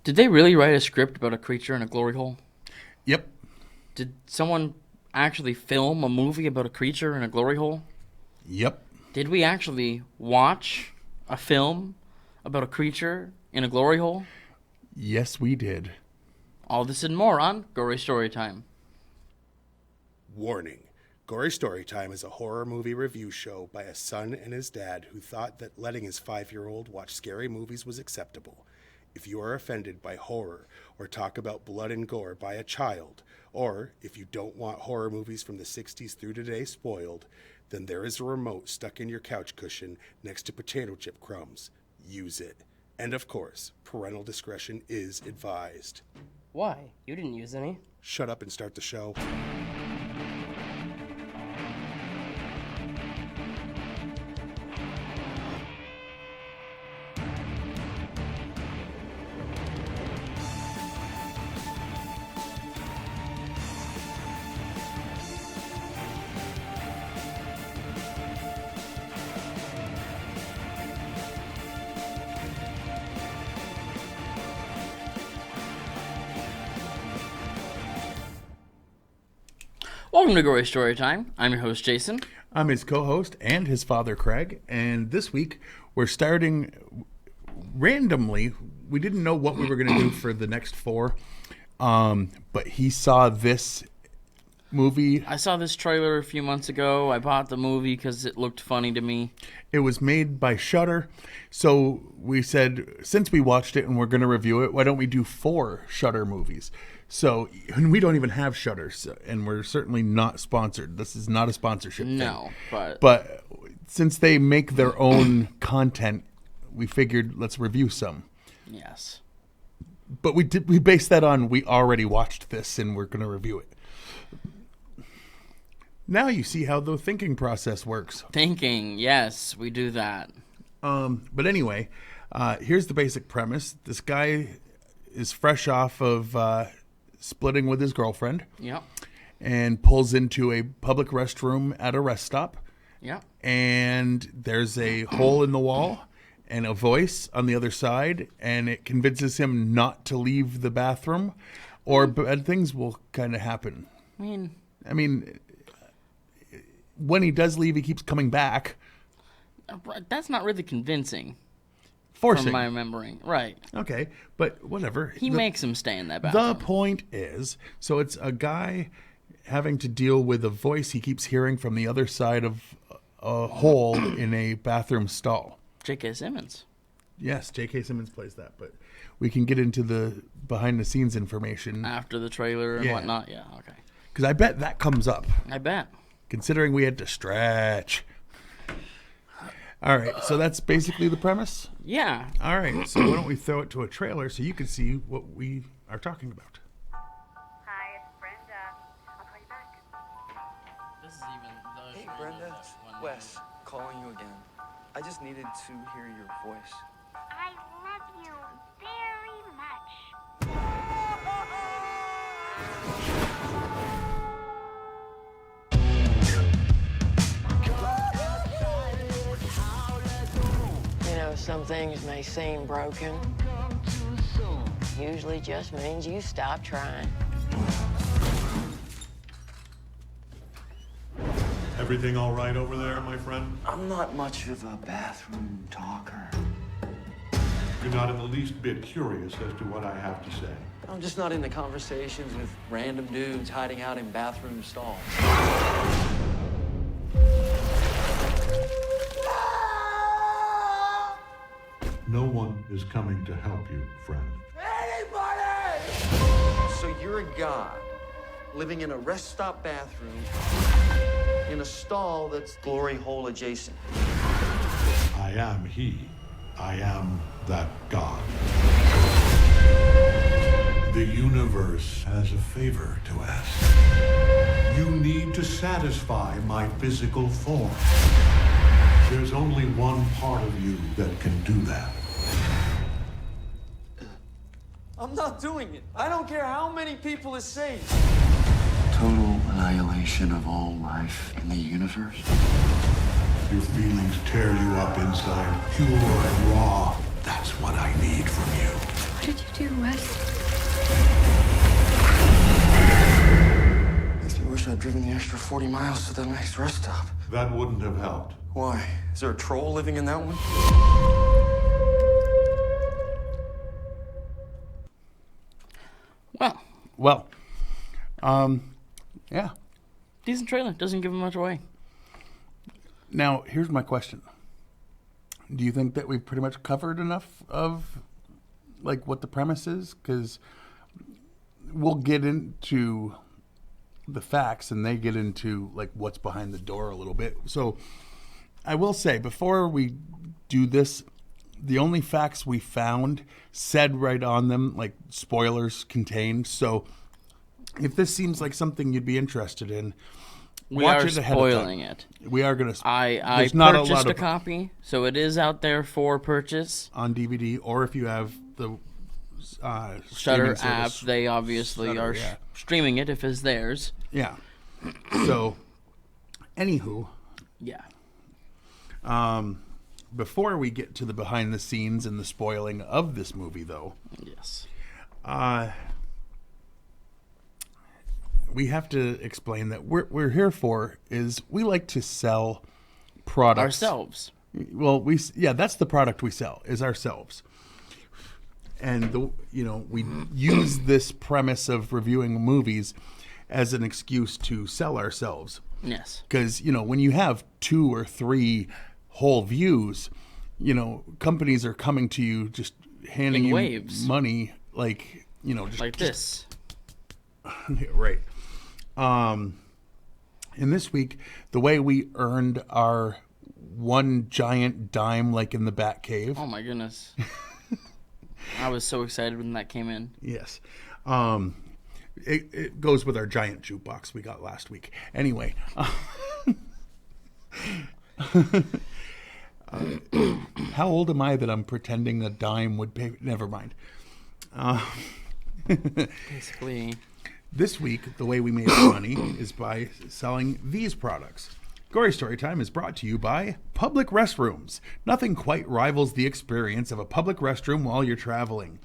Did they really write a script about a creature in a glory hole? Yep. Did someone actually film a movie about a creature in a glory hole? Yep. Did we actually watch a film about a creature in a glory hole? Yes, we did. All this and more on Gory Story Time. Warning. Gory Story Time is a horror movie review show by a son and his dad who thought that letting his 5-year-old watch scary movies was acceptable. If you are offended by horror or talk about blood and gore by a child, or if you don't want horror movies from the 60s through today spoiled, then there is a remote stuck in your couch cushion next to potato chip crumbs. Use it. And of course, parental discretion is advised. Why? You didn't use any. Shut up and start the show. Welcome to Gory Story Time. I'm your host, Jason. I'm his co-host and his father, Craig. And this week, we're starting randomly. We didn't know what we were going to do for the next 4. But he saw this movie. I saw this trailer a few months ago. I bought the movie because it looked funny to me. It was made by Shudder. So we said, since we watched it and we're going to review it, why don't we do 4 Shudder movies? So, and we don't even have Shudder, and we're certainly not sponsored. This is not a sponsorship thing. No, But since they make their own content, we figured let's review some. Yes. But we based that on we already watched this and we're going to review it. Now you see how the thinking process works. Thinking, yes, we do that. But anyway, here's the basic premise. This guy is fresh off of splitting with his girlfriend. Yep. And pulls into a public restroom at a rest stop. Yep. And there's a hole in the wall and a voice on the other side, and it convinces him not to leave the bathroom, or bad things will kind of happen. I mean, when he does leave, he keeps coming back. That's not really convincing. Forcing. From my remembering. Right. Okay, but whatever. He makes him stay in that bathroom. The point is, so it's a guy having to deal with a voice he keeps hearing from the other side of a hole in a bathroom stall. J.K. Simmons. Yes, J.K. Simmons plays that, but we can get into the behind-the-scenes information. After the trailer and whatnot, yeah, okay. Because I bet that comes up. I bet. Considering we had to stretch. All right, so that's basically the premise? Yeah. All right, so why don't we throw it to a trailer so you can see what we are talking about. Hi, it's Brenda. I'll call you back. This is even the Hey, Brenda, it's Wes, calling you again. I just needed to hear your voice. I love you very much. You know, some things may seem broken. Usually just means you stop trying. Everything all right over there, my friend? I'm not much of a bathroom talker. You're not in the least bit curious as to what I have to say. I'm just not into conversations with random dudes hiding out in bathroom stalls. No one is coming to help you, friend. So you're a guy living in a rest stop bathroom in a stall that's glory hole adjacent. I am he. I am that God. The universe has a favor to ask. You need to satisfy my physical form. There's only one part of you that can do that. I'm not doing it. I don't care how many people it saves. Total annihilation of all life in the universe. Your feelings tear you up inside, pure and raw. That's what I need from you. did you do, Wes? Makes me wish I'd driven the extra 40 miles to the next rest stop. That wouldn't have helped. Why? Is there a troll living in that one? Well, Yeah. decent trailer. Doesn't give much away. Now, here's my question. Do you think that we've pretty much covered enough of, like, what the premise is? Because we'll get into the facts and they get into, like, what's behind the door a little bit. So I will say, before we do this, the only facts we found said right on them, like, spoilers contained. So if this seems like something you'd be interested in, We watch are it ahead of time. spoiling it. We are going to. I There's not a purchased lot a of copy, so it is out there for purchase. on DVD, or if you have the Shudder streaming app, service. they obviously Shudder, are yeah. streaming it if it's theirs. Yeah. So, anywho, Yeah. before we get to the behind the scenes and the spoiling of this movie, though, Yes. we have to explain that we're here for is we like to sell products Ourselves. Well, that's the product we sell is ourselves. And we use this premise of reviewing movies as an excuse to sell ourselves. Yes. Because, when you have 2 or 3 whole views, companies are coming to you just handing In you waves. money just Like this. right. And this week, the way we earned our one giant dime, like in the Batcave. Oh my goodness. I was so excited when that came in. Yes. It goes with our giant jukebox we got last week. Anyway. How old am I that I'm pretending a dime would pay? Never mind. Basically. This week, the way we made our money is by selling these products. Gory Story Time is brought to you by Public Restrooms. Nothing quite rivals the experience of a public restroom while you're traveling.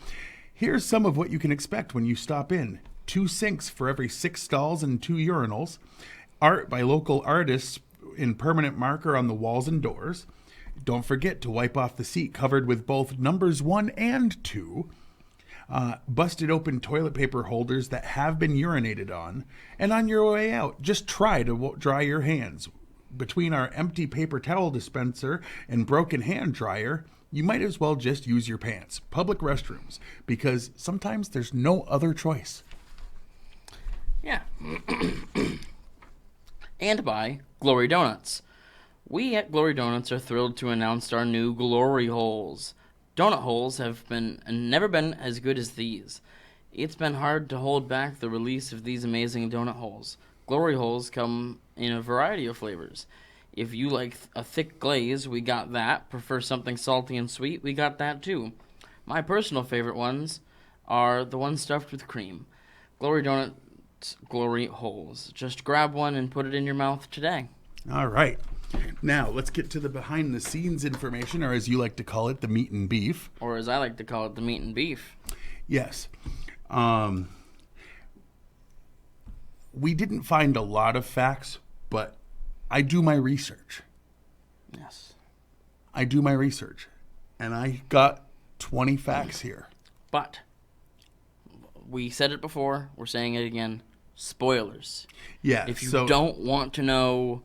Here's some of what you can expect when you stop in. 2 sinks for every 6 stalls and 2 urinals. Art by local artists in permanent marker on the walls and doors. Don't forget to wipe off the seat covered with both numbers 1 and 2. Busted open toilet paper holders that have been urinated on. And on your way out, just try to dry your hands. Between our empty paper towel dispenser and broken hand dryer, you might as well just use your pants. Public restrooms, because sometimes there's no other choice. Yeah. And by Glory Donuts. We at Glory Donuts are thrilled to announce our new Glory Holes. Donut holes have never been as good as these. It's been hard to hold back the release of these amazing donut holes. Glory holes come in a variety of flavors. If you like a thick glaze, we got that. Prefer something salty and sweet, we got that too. My personal favorite ones are the ones stuffed with cream. Glory Donuts, Glory Holes. Just grab one and put it in your mouth today. All right. Now, let's get to the behind-the-scenes information, or as you like to call it, the meat and beef. Or as I like to call it, the meat and beef. Yes. We didn't find a lot of facts, but I do my research. Yes. I do my research. And I got 20 facts here. But we said it before, we're saying it again, spoilers. Yeah. If you don't want to know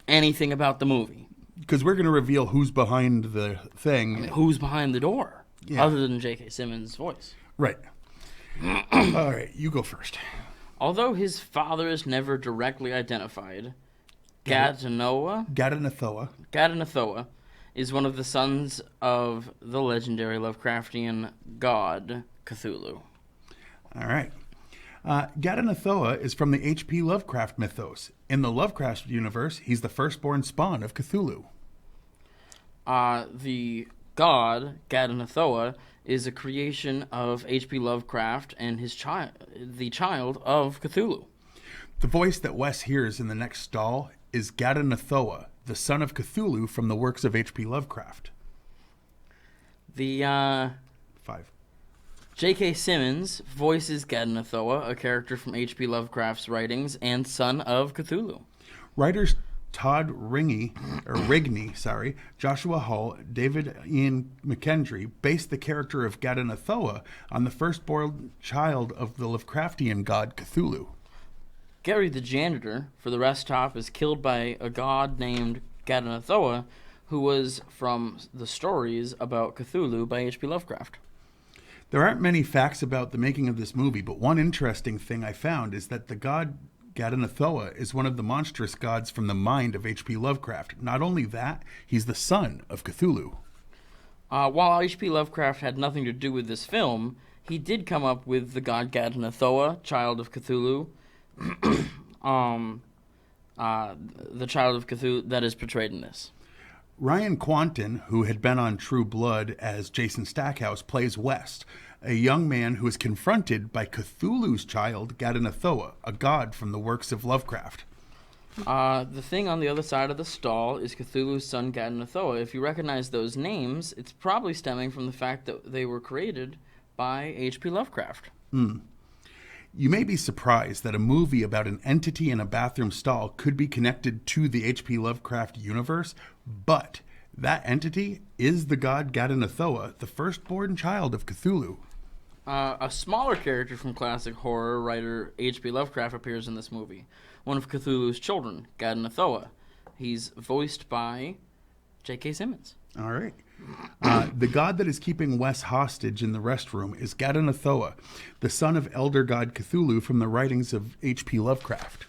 anything about the movie. Because we're going to reveal who's behind the thing. I mean, who's behind the door, Yeah. other than J.K. Simmons' voice. Right. All right, you go first. Although his father is never directly identified, Gadanathoa is one of the sons of the legendary Lovecraftian god Cthulhu. All right. Gadanathoa is from the H.P. Lovecraft mythos. In the Lovecraft universe, he's the firstborn spawn of Cthulhu. The god, Gadanathoa, is a creation of H.P. Lovecraft and the child of Cthulhu. The voice that Wes hears in the next stall is Gadanathoa, the son of Cthulhu from the works of H.P. Lovecraft. The 5. J.K. Simmons voices Gadonathoa, a character from H.P. Lovecraft's writings and son of Cthulhu. Writers Todd Rigney, Joshua Hull, David Ian McKendry based the character of Gadonathoa on the firstborn child of the Lovecraftian god Cthulhu. Gary the janitor for the rest stop is killed by a god named Gadonathoa, who was from the stories about Cthulhu by H.P. Lovecraft. There aren't many facts about the making of this movie, but one interesting thing I found is that the god Gadonathoa is one of the monstrous gods from the mind of H.P. Lovecraft. Not only that, he's the son of Cthulhu. While H.P. Lovecraft had nothing to do with this film, he did come up with the god Gadonathoa, child of Cthulhu, the child of Cthulhu that is portrayed in this. Ryan Quanten, who had been on True Blood as Jason Stackhouse, plays West, a young man who is confronted by Cthulhu's child, Gadonathoa, a god from the works of Lovecraft. The thing on the other side of the stall is Cthulhu's son, Gadonathoa. If you recognize those names, it's probably stemming from the fact that they were created by H.P. Lovecraft. You may be surprised that a movie about an entity in a bathroom stall could be connected to the H.P. Lovecraft universe, but that entity is the god Gadonathoa, the firstborn child of Cthulhu. A smaller character from classic horror writer H.P. Lovecraft appears in this movie. One of Cthulhu's children, Gadonathoa. He's voiced by J.K. Simmons. All right. The god that is keeping Wes hostage in the restroom is Gadonathoa, the son of elder god Cthulhu from the writings of H.P. Lovecraft.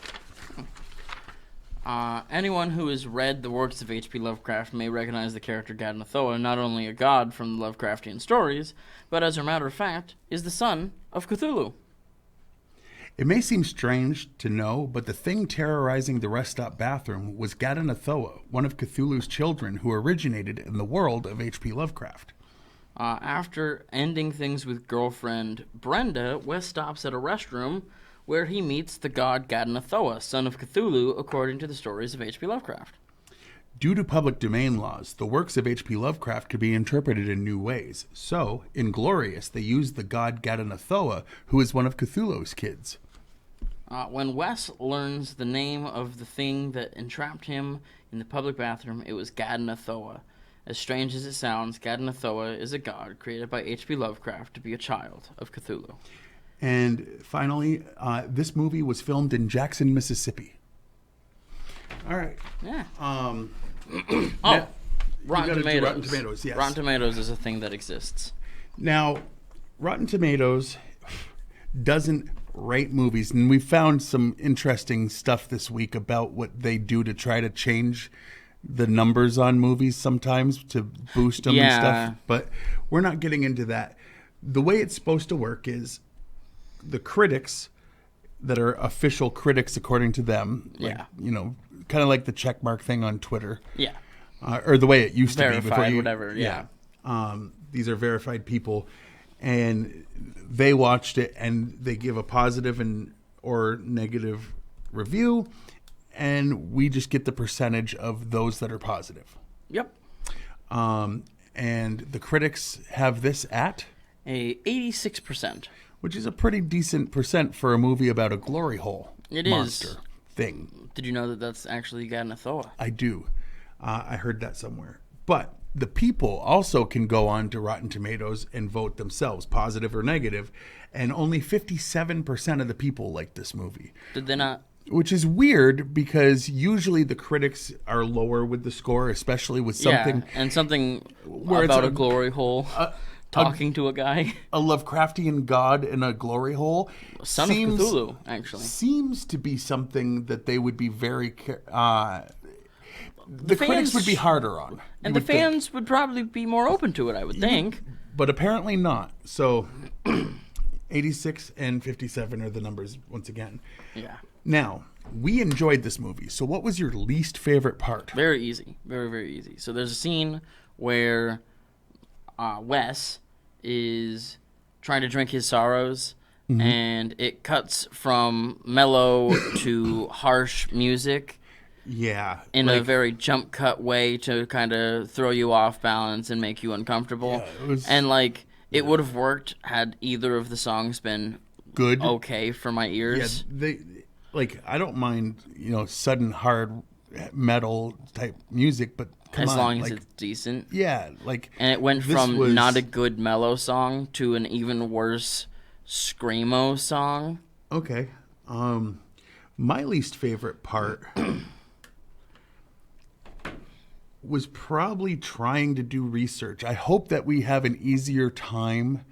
Anyone who has read the works of H.P. Lovecraft may recognize the character Gadonathoa, not only a god from the Lovecraftian stories, but as a matter of fact, is the son of Cthulhu. It may seem strange to know, but the thing terrorizing the rest stop bathroom was Gadonathoa, one of Cthulhu's children who originated in the world of H.P. Lovecraft. After ending things with girlfriend Brenda, Wes stops at a restroom where he meets the god Gadonathoa, son of Cthulhu, according to the stories of H.P. Lovecraft. Due to public domain laws, the works of H.P. Lovecraft could be interpreted in new ways. So, in Glorious, they used the god Gadonathoa, who is one of Cthulhu's kids. When Wes learns the name of the thing that entrapped him in the public bathroom, it was Gadonathoa. As strange as it sounds, Gadonathoa is a god created by H.P. Lovecraft to be a child of Cthulhu. And finally, this movie was filmed in Jackson, Mississippi. All right. Yeah. Rotten Tomatoes. Rotten Tomatoes, yes. Rotten Tomatoes is a thing that exists. Now, Rotten Tomatoes doesn't rate movies, and we found some interesting stuff this week about what they do to try to change the numbers on movies sometimes to boost them and stuff. But we're not getting into that. The way it's supposed to work is the critics that are official critics according to them, like, kind of like the checkmark thing on Twitter. Yeah. Or the way it used to verified, be before you, whatever. Yeah. These are verified people, and they watched it and they give a positive or negative review, and we just get the percentage of those that are positive. Yep. And the critics have this at a 86%, which is a pretty decent percent for a movie about a glory hole monster thing. Did you know that that's actually Gadonathoa? I do. I heard that somewhere. But the people also can go on to Rotten Tomatoes and vote themselves, positive or negative, and only 57% of the people like this movie. Did they not? Which is weird because usually the critics are lower with the score, especially with something... Yeah, and something about a glory hole, talking to a guy. A Lovecraftian god in a glory hole. Son of Cthulhu, actually. Seems to be something that they would be very... the critics would be harder on. And the fans would probably be more open to it, I would think. But apparently not. So 86 and 57 are the numbers once again. Yeah. Now, we enjoyed this movie. So what was your least favorite part? Very easy. Very, very easy. So there's a scene where Wes is trying to drink his sorrows, and it cuts from mellow to harsh music. Yeah. in a very jump cut way to kind of throw you off balance and make you uncomfortable. Yeah, and it would have worked had either of the songs been good. okay for my ears. Yeah, I don't mind, sudden hard metal type music, but as long as it's decent. Yeah, and it went from not a good mellow song to an even worse screamo song. Okay. My least favorite part was probably trying to do research. I hope that we have an easier time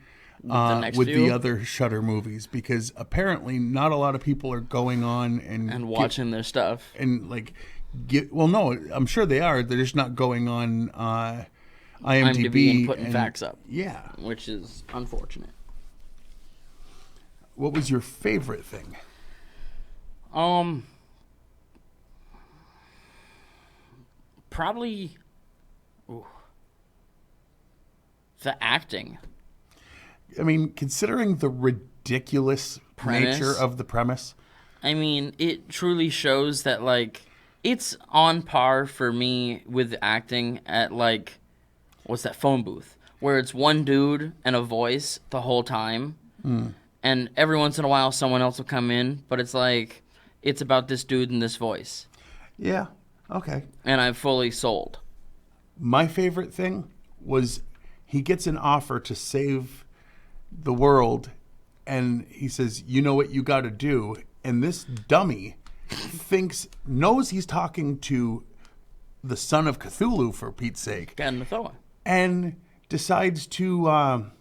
with the other Shudder movies, because apparently not a lot of people are going on and watching their stuff and no, I'm sure they are. They're just not going on IMDb and putting facts up. Yeah, which is unfortunate. What was your favorite thing? Probably the acting. I mean, considering the ridiculous nature of the premise. I mean, it truly shows that, it's on par for me with acting at, what's that phone booth? Where it's one dude and a voice the whole time. And every once in a while, someone else will come in, but it's about this dude and this voice. Yeah, okay. And I'm fully sold. My favorite thing was he gets an offer to save the world, and he says, you know what you got to do. And this dummy knows he's talking to the son of Cthulhu, for Pete's sake. And decides to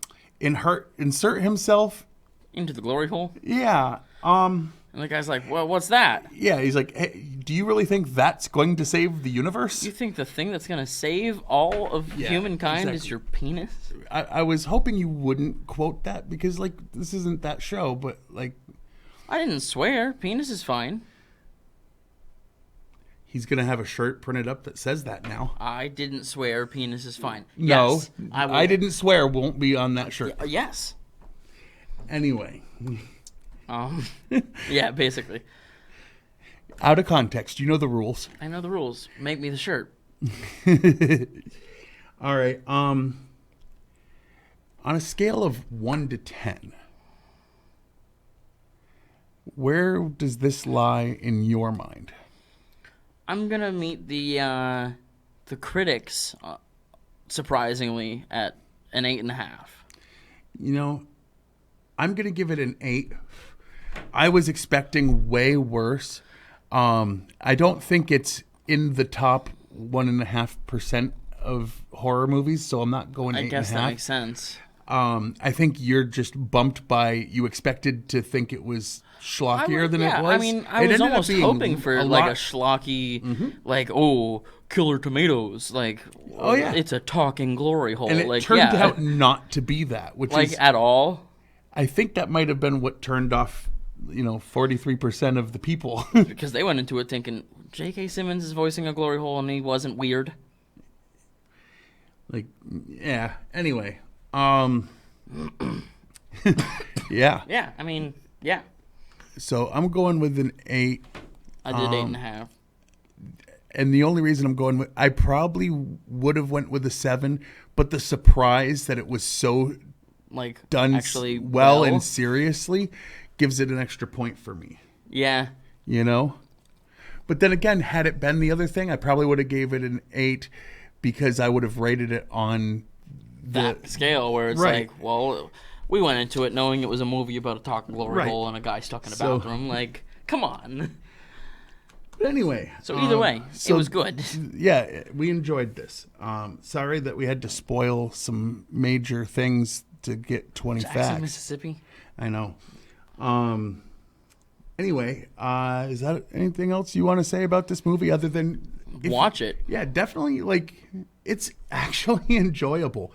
insert himself into the glory hole. Yeah. And the guy's like, well, what's that? Yeah, he's like, hey, do you really think that's going to save the universe? You think the thing that's going to save all of humankind is your penis? I was hoping you wouldn't quote that, because, this isn't that show, but, I didn't swear. Penis is fine. He's going to have a shirt printed up that says that now. I didn't swear. Penis is fine. No, yes, I didn't swear won't be on that shirt. Yes. Anyway. Yeah, basically. Out of context, you know the rules. I know the rules. Make me the shirt. All right. On a scale of 1 to 10, where does this lie in your mind? I'm gonna meet the critics, surprisingly, at an 8.5. I'm gonna give it an 8. I was expecting way worse. I don't think it's in the top 1.5% of horror movies, so I'm not going 8.5. I guess that makes sense. I think you're just bumped by, you expected to think it was schlockier than it was. I mean, I was almost hoping for a schlocky, killer tomatoes. It's a talking glory hole. And it turned out not to be that, which is at all. I think that might have been what turned off, 43% of the people. Because they went into it thinking, J.K. Simmons is voicing a glory hole and he wasn't weird. Yeah. Anyway. Yeah. Yeah, I mean, yeah. So I'm going with an 8. I did 8.5. And the only reason I'm going with, I probably would have went with a 7, but the surprise that it was so done actually well and seriously gives it an extra point for me. Yeah. But then again, had it been the other thing, I probably would have gave it an 8, because I would have rated it on that scale where it's we went into it knowing it was a movie about a talking glory hole and a guy stuck in a bathroom. Come on. But anyway. So either way, it was good. Yeah, we enjoyed this. Sorry that we had to spoil some major things to get 20 facts. Mississippi. I know. Anyway, is that anything else you want to say about this movie other than watch it? Yeah, definitely. It's actually enjoyable.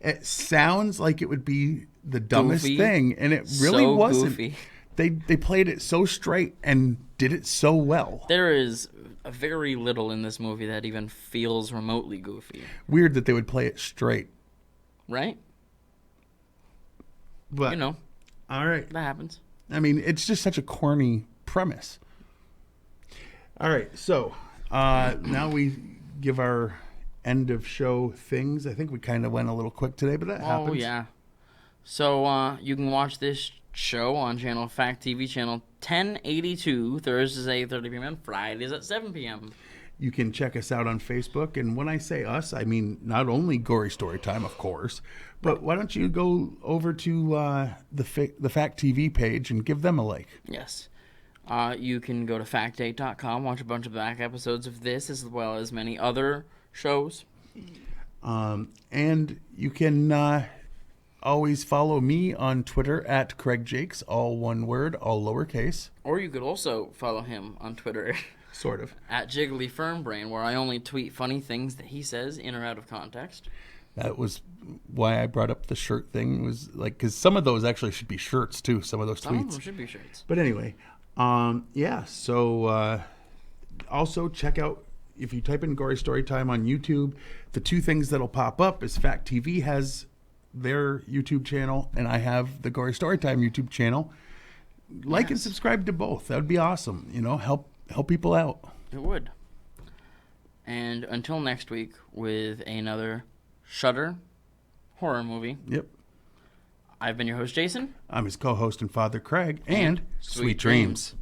It sounds like it would be the dumbest thing, and it really wasn't. Goofy. They played it so straight and did it so well. There is very little in this movie that even feels remotely goofy. Weird that they would play it straight. Right? But, all right. That happens. I mean, it's just such a corny premise. All right, so Now we give our end of show things. I think we kind of went a little quick today, but that happens. Oh, yeah. So you can watch this show on channel Fact TV channel 1082, Thursdays at 8:30 p.m. and Fridays at 7 p.m. You can check us out on Facebook. And when I say us, I mean not only Gory Story Time, of course, but why don't you go over to the Fact TV page and give them a like? Yes. You can go to factdate.com, watch a bunch of back episodes of this, as well as many other shows. And you can always follow me on Twitter at Craig Jakes, all one word, all lowercase. Or you could also follow him on Twitter. Sort of. At Jiggly Fernbrain, where I only tweet funny things that he says in or out of context. That was why I brought up the shirt thing. Was like, because some of those actually should be shirts too. Some of those tweets. Some of them should be shirts. But anyway, yeah. So also check out, if you type in Gory Story Time on YouTube, the two things that'll pop up is Fact TV has their YouTube channel, and I have the Gory Story Time YouTube channel. Like and subscribe to both. That would be awesome. You know, help people out. It would. And until next week with another Shudder horror movie. Yep. I've been your host, Jason. I'm his co-host and father, Craig. And sweet dreams.